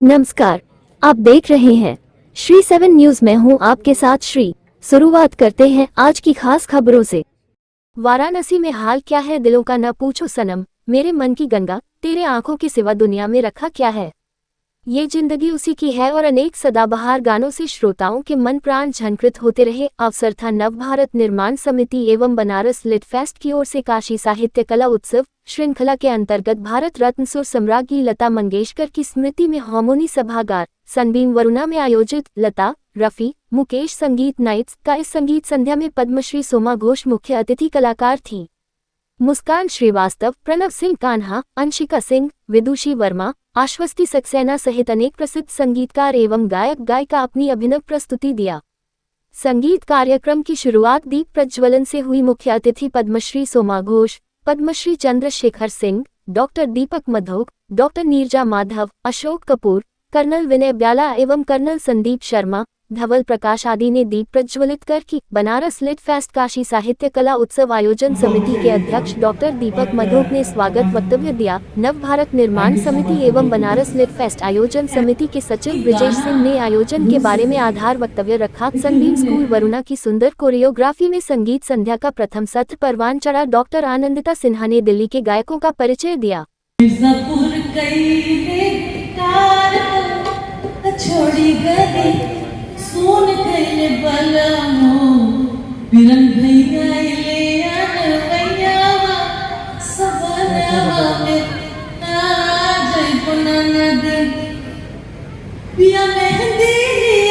नमस्कार, आप देख रहे हैं श्री 7 न्यूज में हूं आपके साथ श्री। शुरुआत करते हैं आज की खास खबरों से। वाराणसी में हाल क्या है दिलों का, न पूछो सनम, मेरे मन की गंगा, तेरे आंखों के सिवा दुनिया में रखा क्या है। ये जिंदगी उसी की है और अनेक सदाबहार गानों से श्रोताओं के मन प्राण झंकृत होते रहे। अवसर था नव भारत निर्माण समिति एवं बनारस लिट फेस्ट की ओर से काशी साहित्य कला उत्सव श्रृंखला के अंतर्गत भारत रत्न सुर सम्राज्ञी लता मंगेशकर की स्मृति में हार्मोनी सभागार सनबीम वरुणा में आयोजित लता, रफी, मुकेश संगीत नाइट्स का इस संगीत संध्या में पद्मश्री सोमा घोष मुख्य अतिथि कलाकार थीं। मुस्कान श्रीवास्तव, प्रणव सिंह कान्हा, अंशिका सिंह, विदुषी वर्मा, आश्वस्ति सक्सेना सहित अनेक प्रसिद्ध संगीतकार एवं गायक गायिका अपनी अभिनव प्रस्तुति दिया। संगीत कार्यक्रम की शुरुआत दीप प्रज्वलन से हुई। मुख्य अतिथि पद्मश्री सोमा घोष, पद्मश्री चंद्रशेखर सिंह, डॉक्टर दीपक मधोक, डॉक्टर नीरजा माधव, अशोक कपूर, कर्नल विनय ब्याला एवं कर्नल संदीप शर्मा, धवल प्रकाश आदि ने दीप प्रज्वलित कर की। बनारस लिट फेस्ट काशी साहित्य कला उत्सव आयोजन समिति के अध्यक्ष डॉक्टर दीपक मधोक ने स्वागत वक्तव्य दिया। नव भारत निर्माण समिति एवं बनारस लिट फेस्ट आयोजन समिति के सचिव ब्रिजेश सिंह ने आयोजन के बारे में आधार वक्तव्य रखा। सनबीम स्कूल वरुणा की सुंदर कोरियोग्राफी में संगीत संध्या का प्रथम सत्र परवान चढ़ा। डॉक्टर आनंदिता सिन्हा ने दिल्ली के गायकों का परिचय दिया। छोड़ी गई सोन कैले बलमो बिरन भैया ले अनवैयावा सबनवा में जय पुननद पिया मेहंदी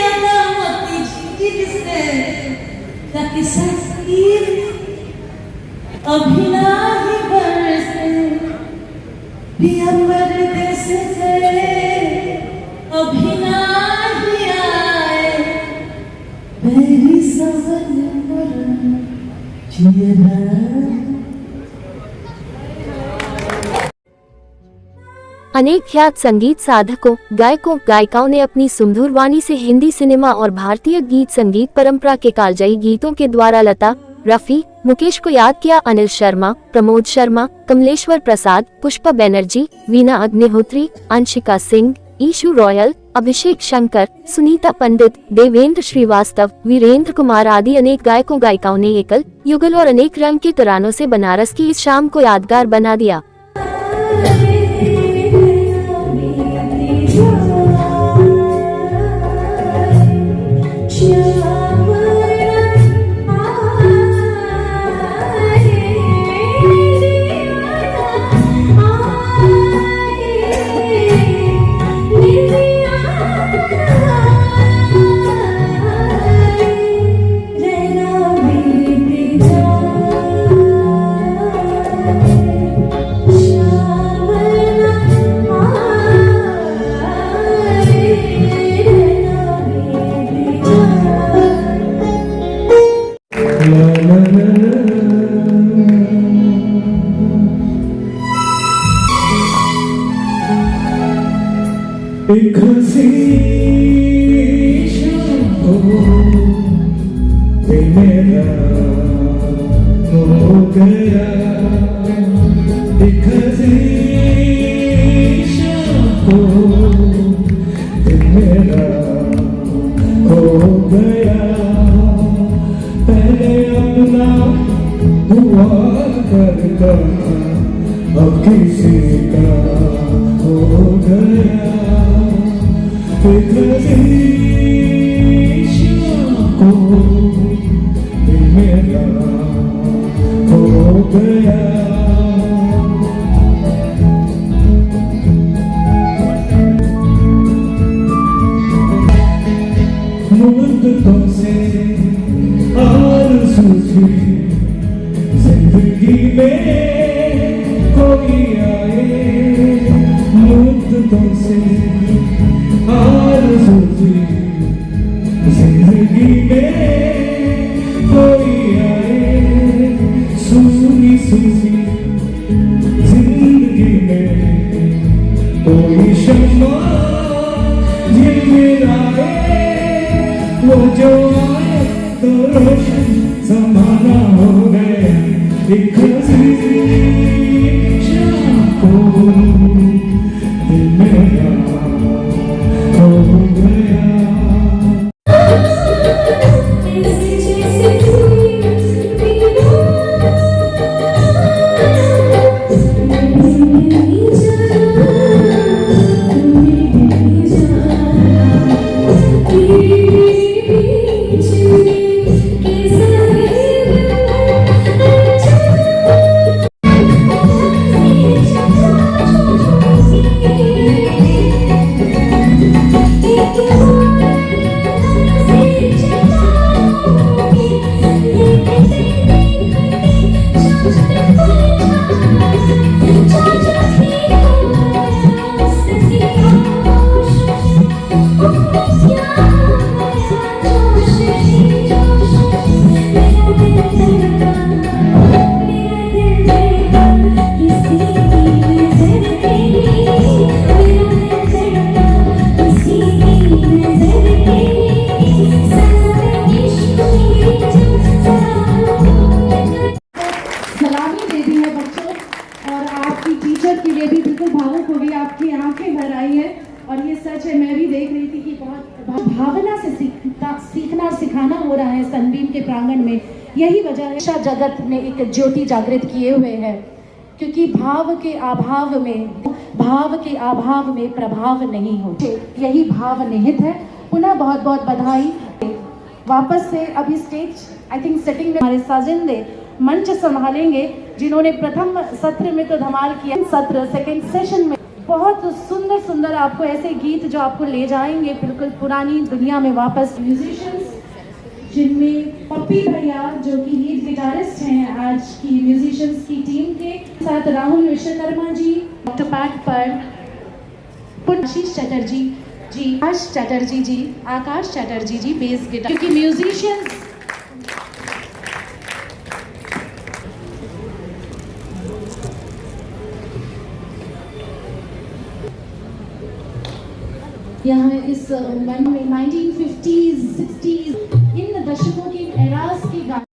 अदामती जिससे ताकि संगीत अभिनाही बरसे पिया परदेस से अभिनाही आए मेरी सवन अनेक ख्यात संगीत साधकों, गायकों, गायिकाओं ने अपनी सुमधुर वाणी से हिंदी सिनेमा और भारतीय गीत संगीत परंपरा के कालजयी गीतों के द्वारा लता, रफी, मुकेश को याद किया। अनिल शर्मा, प्रमोद शर्मा, कमलेश्वर प्रसाद, पुष्पा बनर्जी, वीना अग्निहोत्री, अंशिका सिंह, ईशू रॉयल, अभिषेक शंकर, सुनीता पंडित, देवेंद्र श्रीवास्तव, वीरेंद्र कुमार आदि अनेक गायकों गायिकाओं ने एकल, युगल और अनेक रंग के तरानों से बनारस की इस शाम को यादगार बना दिया। एक हंसी शाम को मेरा हो गया, एक हंसी शाम को मेरा हो गया। पहले अपना हुआ करता अब किसी का हो गया। एक शाम को मेरा हो गया। मुद्दतों से आरज़ू थी जिंदगी में कोई आए, मुद्दतों से आरज़ू थी जिंदगी में कोई आए, सुनी सुनी जिंदगी में कोई शम्मा झिलमिलाए, वो जो आए तो रोशन ज़माना हो गए। एक शाम को दिल मेरा हो रहा है सनबीम के प्रांगण में, यही वजह है शिक्षा जगत ने एक ज्योति जागृत किए हुए हैं, क्योंकि भाव के अभाव में प्रभाव नहीं होते, यही भाव निहित है। पुनः बहुत बहुत बधाई। वापस से अभी स्टेज आई थिंक सेटिंग में हमारे साजिंदे मंच संभालेंगे, जिन्होंने प्रथम सत्र में तो धमाल किया, सत्र सेकंड सेशन में बहुत सुंदर सुंदर आपको ऐसे गीत जो आपको ले जाएंगे बिल्कुल पुरानी दुनिया में वापस। म्यूजिशियंस जिनमें पप्पी भैया जो कि लीड गिटारिस्ट हैं आज की म्यूजिशियंस की टीम के साथ, राहुल विश्वकर्मा जी डॉक्टर पैड पर, आशीष चटर्जी जी, आकाश चटर्जी जी बेस गिटार, क्योंकि म्यूजिशियंस यहाँ इस मन में 1950s 60s इन दशकों की एरास की गाने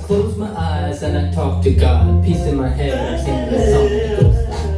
Close my eyes and I talk to God. Peace in my head, I sing this song that goes like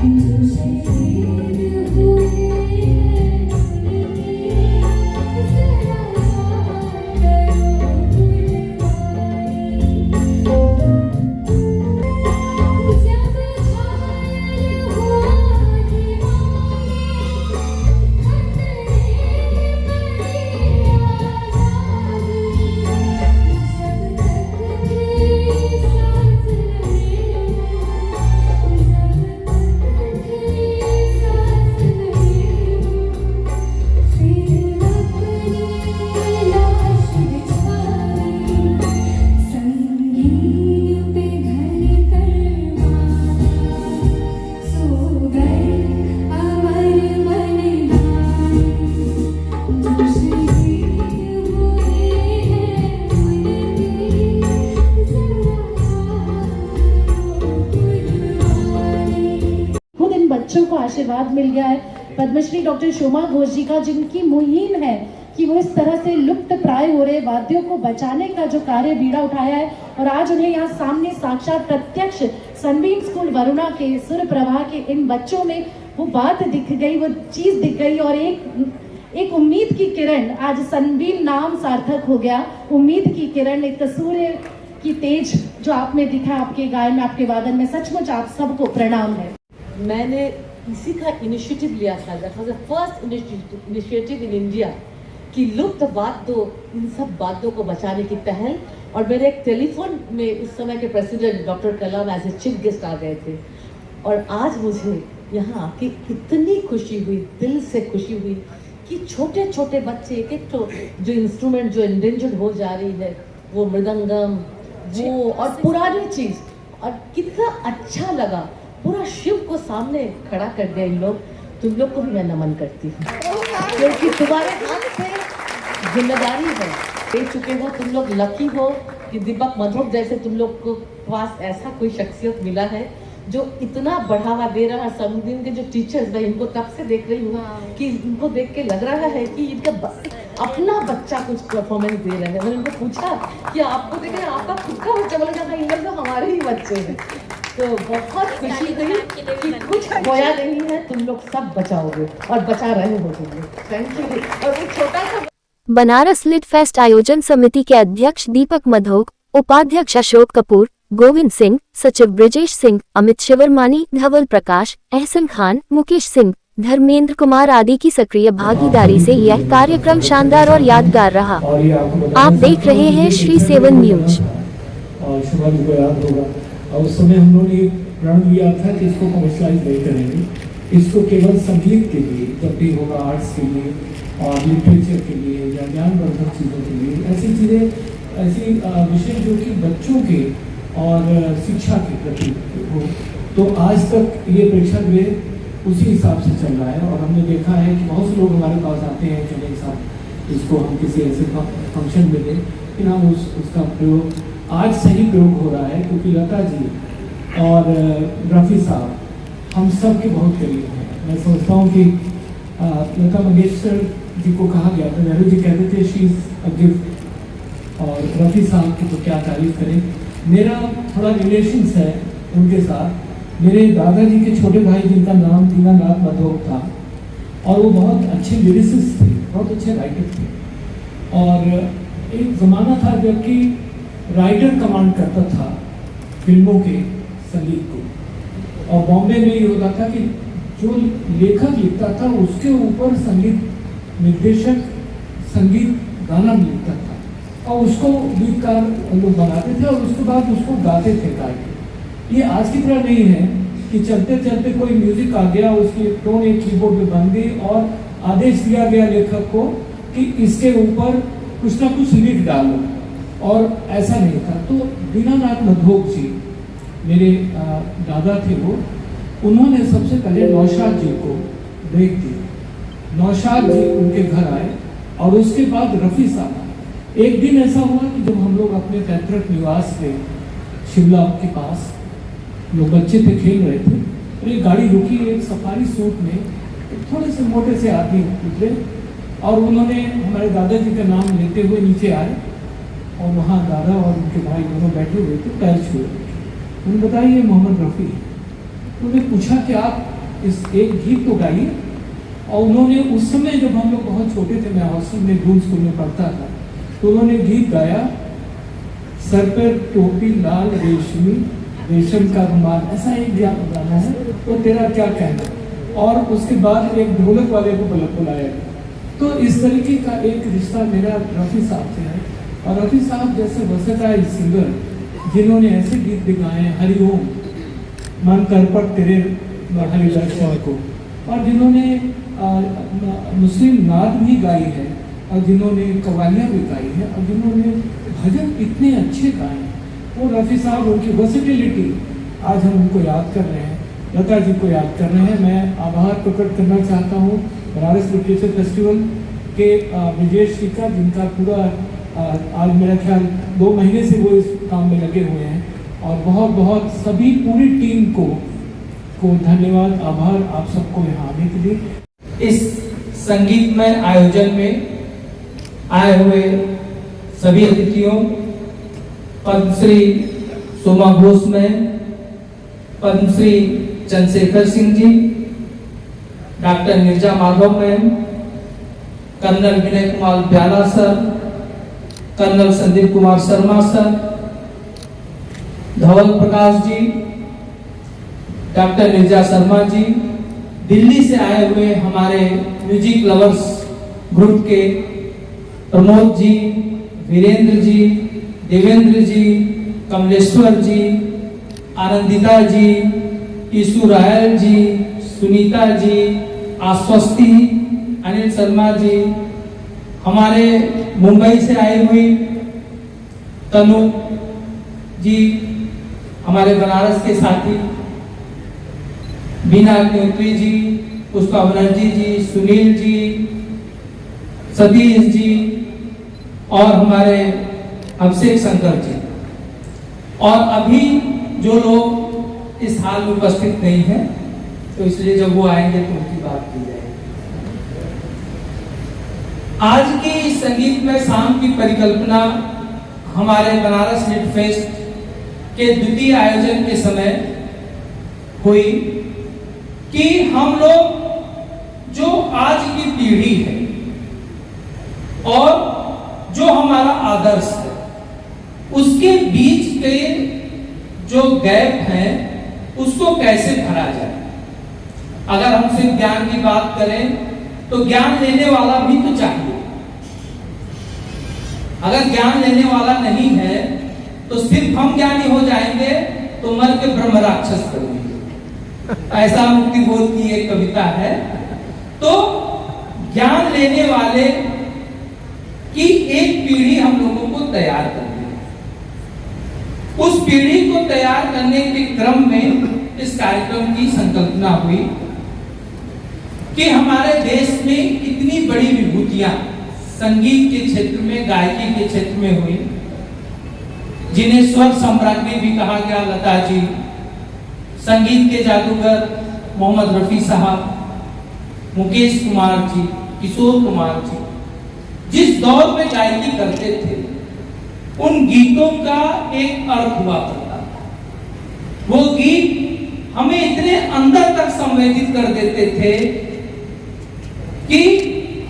Music खुद इन बच्चों को आशीर्वाद मिल गया है पद्मश्री डॉक्टर शोमा घोष जी का, जिनकी मुहिम है कि वो इस तरह से लुप्त प्राय हो रहे वाद्यों को बचाने का जो कार्य बीड़ा उठाया है, और आज उन्हें यहाँ सामने साक्षात प्रत्यक्ष सनबीम स्कूल वरुणा के सुर प्रवाह के इन बच्चों में वो बात दिख गई, वो चीज दिख गई, और एक उम्मीद की किरण, आज सनबीम नाम सार्थक हो गया। उम्मीद की किरण, एक सूर्य की तेज जो आप में दिखा, आपके गायन में, आपके वादन में, सचमुच आप सबको प्रणाम है। मैंने इसी का इनिशिएटिव लिया था, that was the first initiative in India कि लुप्त वाद्यों, इन सब वाद्यों को बचाने की पहल। और मेरे एक टेलीफोन में उस समय के president doctor Kalam as a chief guest आ गए थे, और आज मुझे यहाँ आके इतनी खुशी हुई, दिल से खुशी हुई कि छोटे छोटे बच्चे एक तो जो इंस्ट्रूमेंट जो एंडेंजर्ड हो जा रही है, वो मृदंगम, वो और पुरानी चीज, और कितना अच्छा लगा, पूरा शिव को सामने खड़ा कर दिया इन लोग। तुम लोग को भी मैं नमन करती हूँ, क्योंकि तुम्हारे हाथ से जिम्मेदारी है, दे चुके हो, तुम लोग लकी हो कि दीपक मधोक जैसे तुम लोग को पास ऐसा कोई शख्सियत मिला है जो इतना बढ़ावा दे रहा है। सनबीम के जो टीचर्स, मैं इनको तब से देख रही हूँ कि इनको देख के लग रहा है कि इनका अपना बच्चा कुछ परफॉर्मेंस दे रहा है। मैंने इनको पूछा कि आपको देखे आपका खुद का बच्चा, बोला जाता है इन लोग हमारे ही बच्चे हैं। तो बहुत खुशी हुई कि कुछ खोया नहीं है, तुम लोग सब बचाओगे और बचा रहे हो तुम लोग। Thank you. और एक छोटा सा बनारस लिट फेस्ट आयोजन समिति के अध्यक्ष दीपक मधोक, उपाध्यक्ष अशोक कपूर, गोविंद सिंह, सचिव ब्रिजेश सिंह, अमित शिवरमानी, धवल प्रकाश, एहसन खान, मुकेश सिंह, धर्मेंद्र कुमार आदि की सक्रिय भागीदारी से यह कार्यक्रम शानदार और यादगार रहा। और ये आपको बताना आप देख रहे हैं श्री 7 न्यूज। और शुभा जी को याद होगा, और उस समय हम लोगों ने प्रण लिया था कि इसको कमर्शलाइज नहीं करेंगे, इसको केवल संगीत के लिए, जब भी होगा आर्ट्स के लिए और लिटरेचर के लिए या ज्ञानवर्धक चीज़ों के लिए, ऐसी चीज़ें, ऐसी विषय जो कि बच्चों के और शिक्षा के प्रति हो। तो आज तक ये प्रेक्षागृह उसी हिसाब से चल रहा है, और हमने देखा है कि बहुत से लोग हमारे पास आते हैं, चले साहब इसको हम किसी ऐसे फंक्शन में दें, फिर हम उसका प्रयोग, आज सही प्रयोग हो रहा है, क्योंकि लता जी और रफ़ी साहब हम सब के बहुत करीब हैं। मैं सोचता हूँ कि लता मंगेशकर जी को कहा गया था, नेहरू जी कहते थे शी इज़ अ गिफ्ट, और रफ़ी साहब की तो क्या तारीफ करें। मेरा थोड़ा रिलेशंस है उनके साथ। मेरे दादाजी के छोटे भाई जिनका नाम दीनानाथ मधोक था, और वो बहुत अच्छे लिरिसिस्ट थे, बहुत अच्छे राइटर थे, और एक ज़माना था जबकि राइटर कमांड करता था फिल्मों के संगीत को, और बॉम्बे में ये होता था कि जो लेखक लिखता था उसके ऊपर संगीत निर्देशक संगीत गाना लिखता था, और उसको गीतकार लोग बनाते थे, और उसके बाद उसको गाते थे गा के। ये आज की तरह नहीं है कि चलते चलते कोई म्यूजिक आ गया, उसकी टोन एक कीबोर्ड में बन गई और आदेश दिया गया लेखक को कि इसके ऊपर कुछ ना कुछ लिख डालो, और ऐसा नहीं था। तो दीनानाथ मधोक जी मेरे दादा थे, वो उन्होंने सबसे पहले नौशाद जी को ब्रेक दी। नौशाद जी उनके घर आए, और उसके बाद रफ़ी साहब। एक दिन ऐसा हुआ कि जब हम लोग अपने पैतृक निवास में शिमला के पास लोग बच्चे थे, खेल रहे थे, और एक गाड़ी रुकी, एक सफारी सूट में एक थोड़े से मोटे से आदमी उतरे, और उन्होंने हमारे दादाजी का नाम लेते हुए नीचे आए, और वहाँ दादा और उनके भाई दोनों बैठे हुए थे, पैर छुए। उन्होंने बताया ये मोहम्मद रफ़ी है। उन्होंने पूछा कि आप इस एक गीत को गाई। और उन्होंने उस समय जब हम लोग बहुत छोटे थे, मैं हॉस्टल में दून स्कूल में पढ़ता था, तो उन्होंने गीत गाया, सर पर टोपी लाल रेशमी रेशम का रुमाल, ऐसा एक गाना है, तो तेरा क्या कहना। और उसके बाद एक ढोलक वाले को बुलाया गया। तो इस तरीके का एक रिश्ता मेरा रफ़ी साहब से है। और रफ़ी साहब जैसे वर्सेटाइल सिंगर जिन्होंने ऐसे गीत भी गाए हैं, हरिओम, मन तड़पड़ तेरे हरि दर्शन को, और जिन्होंने मुस्लिम नाद भी गाई है, और जिन्होंने कवालियाँ भी गाई है, और जिन्होंने भजन इतने अच्छे गाए हैं, वो रफ़ी साहब, उनकी वर्सेटिलिटी आज हम उनको याद कर रहे हैं, लता जी को याद कर रहे हैं। मैं आभार प्रकट करना चाहता हूँ बनारस लिटरेचर फेस्टिवल के विजेश जी का, जिनका पूरा आज मेरा ख्याल 2 महीने से वो इस काम में लगे हुए हैं। और बहुत बहुत सभी पूरी टीम को धन्यवाद, आभार आप सबको यहाँ आने के लिए। इस संगीतमय आयोजन में आए हुए सभी अतिथियों, Padmashri Soma Ghosh ma'am, Padmashri Chandrashekhar Singh ji, doctor Neerja Madhav ma'am, colonel Vinay Kumar Pyala sir, colonel Sandeep Kumar Sharma sir, Dhawal Prakash ji, doctor Neerja Sharma ji, Delhi से आए हुए हमारे म्यूजिक लवर्स ग्रुप के प्रमोद जी, वीरेंद्र जी, देवेंद्र जी, कमलेश्वर जी, आनंदिता जी, ईशु रायल जी, सुनीता जी, आश्वस्ति, अनिल शर्मा जी, हमारे मुंबई से आई हुई तनु जी, हमारे बनारस के साथी बीना अग्निहोत्री जी, पुष्पा बनर्जी जी, सुनील जी, सतीश जी, और हमारे अभिषेक शंकर जी, और अभी जो लोग इस हाल में उपस्थित नहीं है, तो इसलिए जब वो आएंगे तो उनकी बात की जाएगी। आज की संगीत में शाम की परिकल्पना हमारे बनारस लिट फेस्ट के द्वितीय आयोजन के समय हुई कि हम लोग जो आज की पीढ़ी है और जो हमारा आदर्श है, उसके बीच के जो गैप है उसको कैसे भरा जाए। अगर हम सिर्फ ज्ञान की बात करें तो ज्ञान लेने वाला भी तो चाहिए। अगर ज्ञान लेने वाला नहीं है तो सिर्फ हम ज्ञानी हो जाएंगे तो मर के ब्रह्म राक्षस करेंगे। ऐसा मुक्ति बोध की एक कविता है। तो ज्ञान लेने वाले की एक पीढ़ी हम लोगों को तैयार करनी है। उस पीढ़ी को तैयार करने के क्रम में इस कार्यक्रम की संकल्पना हुई कि हमारे देश में इतनी बड़ी विभूतियां संगीत के क्षेत्र में, गायकी के क्षेत्र में हुई, जिन्हें स्वर सम्राज्ञी भी कहा गया, लता जी, संगीत के जादूगर मोहम्मद रफी साहब, मुकेश कुमार जी, किशोर कुमार जी, जिस दौर में गायकी करते थे उन गीतों का एक अर्थ हुआ करता था। वो गीत हमें इतने अंदर तक संवेदित कर देते थे कि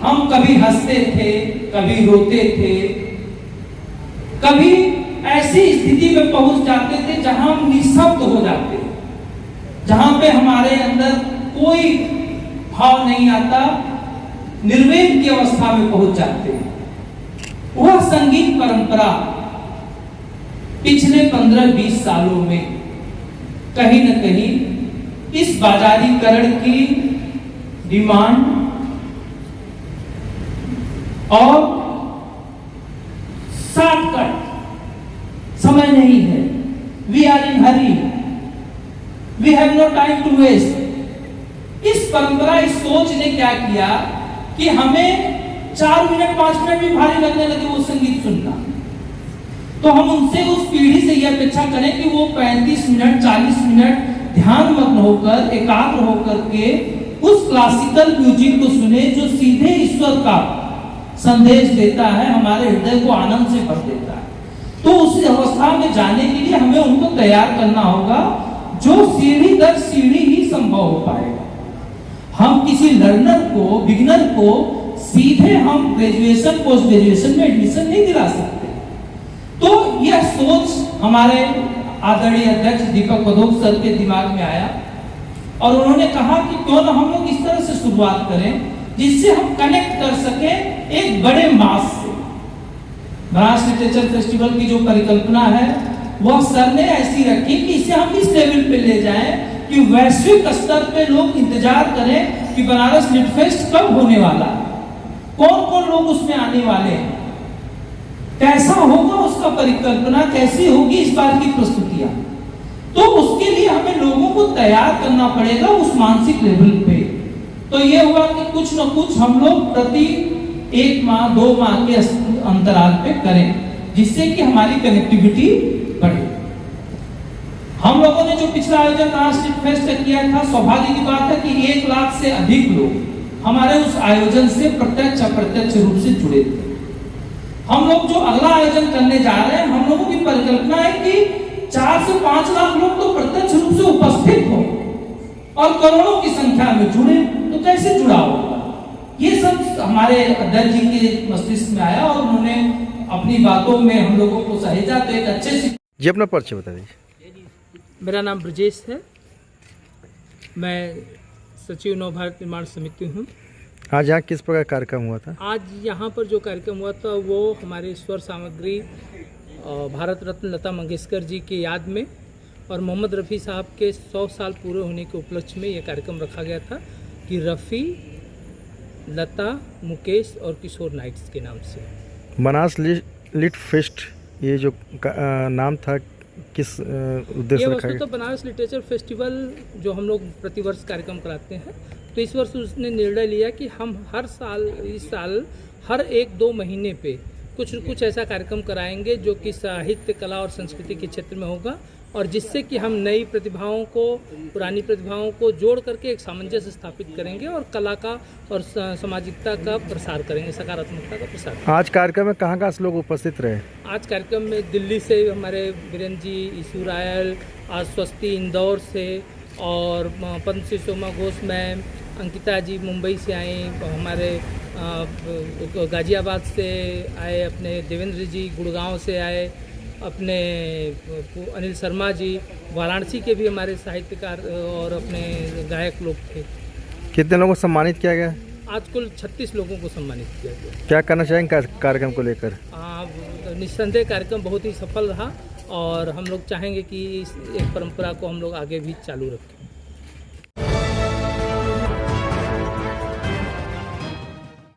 हम कभी हंसते थे, कभी रोते थे, कभी ऐसी स्थिति में पहुंच जाते थे जहां हम निःशब्द हो जाते, जहां पे हमारे अंदर कोई भाव नहीं आता, निर्वेद की अवस्था में पहुंच जाते हैं। वह संगीत परंपरा पिछले 15-20 सालों में कहीं न कहीं इस बाजारीकरण की डिमांड और शॉर्टकट, समय नहीं है, we are in hurry, we have no time to waste, इस परंपरा, इस सोच ने क्या किया कि हमें 4 मिनट 5 मिनट भी भारी लगने लगे वो संगीत सुनना। तो हम उनसे, उस पीढ़ी से यह अपेक्षा करें कि वो 35 मिनट 40 मिनट ध्यान मग्न होकर, एकाग्र होकर के उस क्लासिकल म्यूजिक को सुने जो सीधे ईश्वर का संदेश देता है, हमारे हृदय को आनंद से भर देता है। तो उस अवस्था में जाने के लिए हमें उनको तैयार करना होगा, जो सीढ़ी दर सीढ़ी ही संभव हो पाएगा। हम किसी लर्नर को, बिगिनर को सीधे हम ग्रेजुएशन पोस्ट ग्रेजुएशन में एडमिशन नहीं दिला सकते। तो यह सोच हमारे आदरणीय अध्यक्ष दीपक बधोक सर के दिमाग में आया और उन्होंने कहा कि क्यों ना हम लोग इस तरह से शुरुआत करें जिससे हम कनेक्ट कर सके एक बड़े मास से। बनारस लिटरेचर फेस्टिवल की जो परिकल्पना है वह सर ने ऐसी रखी कि इसे हम इस लेवल पे ले जाएं कि वैश्विक स्तर पे लोग इंतजार करें कि बनारस लिट फेस्ट कब होने वाला है, कौन कौन लोग उसमें आने वाले हैं, कैसा होगा उसका परिकल्पना, कैसी होगी इस बार की प्रस्तुतियां। तो उसके लिए हमें लोगों को तैयार करना पड़ेगा उस मानसिक लेवल पे। तो ये हुआ कि कुछ न कुछ हम लोग प्रति 1 माह 2 माह के अंतराल पे करें जिससे कि हमारी कनेक्टिविटी बढ़े। हम लोगों ने जो पिछला आयोजन बनारस लिट फेस्ट का किया था, सौभाग्य की बात है कि 1 लाख से अधिक लोग हमारे उस आयोजन से प्रत्यक्ष अप्रत्यक्ष रूप से जुड़े थे। हम लोग जो अगला आयोजन करने जा रहे हैं, हम लोगों की परिकल्पना है कि 4 से 5 लाख लोग तो प्रत्यक्ष रूप से उपस्थित हो और करोड़ों की संख्या में जुड़े। तो कैसे जुड़ाव होगा? ये सब हमारे अध्यक्ष जी के मस्तिष्क में आया और उन्होंने अपनी बातों में हम लोगों को सहेजा। तो एक अच्छे से जी अपना परिचय बता दीजिए। मेरा नाम ब्रजेश है, मैं सचिव नव भारत निर्माण समिति हूँ। आज यहाँ किस प्रकार कार्यक्रम हुआ था? आज यहाँ पर जो कार्यक्रम हुआ था वो हमारे स्वर सामग्री भारत रत्न लता मंगेशकर जी की याद में और मोहम्मद रफ़ी साहब के 100 साल पूरे होने के उपलक्ष्य में ये कार्यक्रम रखा गया था कि रफ़ी, लता, मुकेश और किशोर नाइट्स के नाम से बनारस लिट फेस्ट ये जो नाम था किस उद्देश्य ये रखा वस्तु तो गया? बनारस लिटरेचर फेस्टिवल जो हम लोग प्रतिवर्ष कार्यक्रम कराते हैं, तो इस वर्ष उसने निर्णय लिया कि हम हर साल, इस साल हर 1-2 महीने पे कुछ ऐसा कार्यक्रम कराएंगे जो कि साहित्य, कला और संस्कृति के क्षेत्र में होगा और जिससे कि हम नई प्रतिभाओं को, पुरानी प्रतिभाओं को जोड़ करके एक सामंजस्य स्थापित करेंगे और कला का और सामाजिकता का प्रसार करेंगे, सकारात्मकता का प्रसार। आज कार्यक्रम में कहाँ से लोग उपस्थित रहे? आज कार्यक्रम में दिल्ली से हमारे वीरेंद्र जी, ईशू रायल, आज स्वस्ति इंदौर से और पद्मश्री सोमा घोष मैम, अंकिता जी मुंबई से आई, हमारे गाजियाबाद से आए, अपने देवेंद्र जी गुड़गांव से आए, अपने अनिल शर्मा जी वाराणसी के भी हमारे साहित्यकार और अपने गायक लोग थे। कितने लोगों को सम्मानित किया गया? आज कुल 36 लोगों को सम्मानित किया गया। क्या करना चाहेंगे कार्यक्रम को लेकर? निस्संदेह कार्यक्रम बहुत ही सफल रहा और हम लोग चाहेंगे कि इस एक परंपरा को हम लोग आगे भी चालू रखें।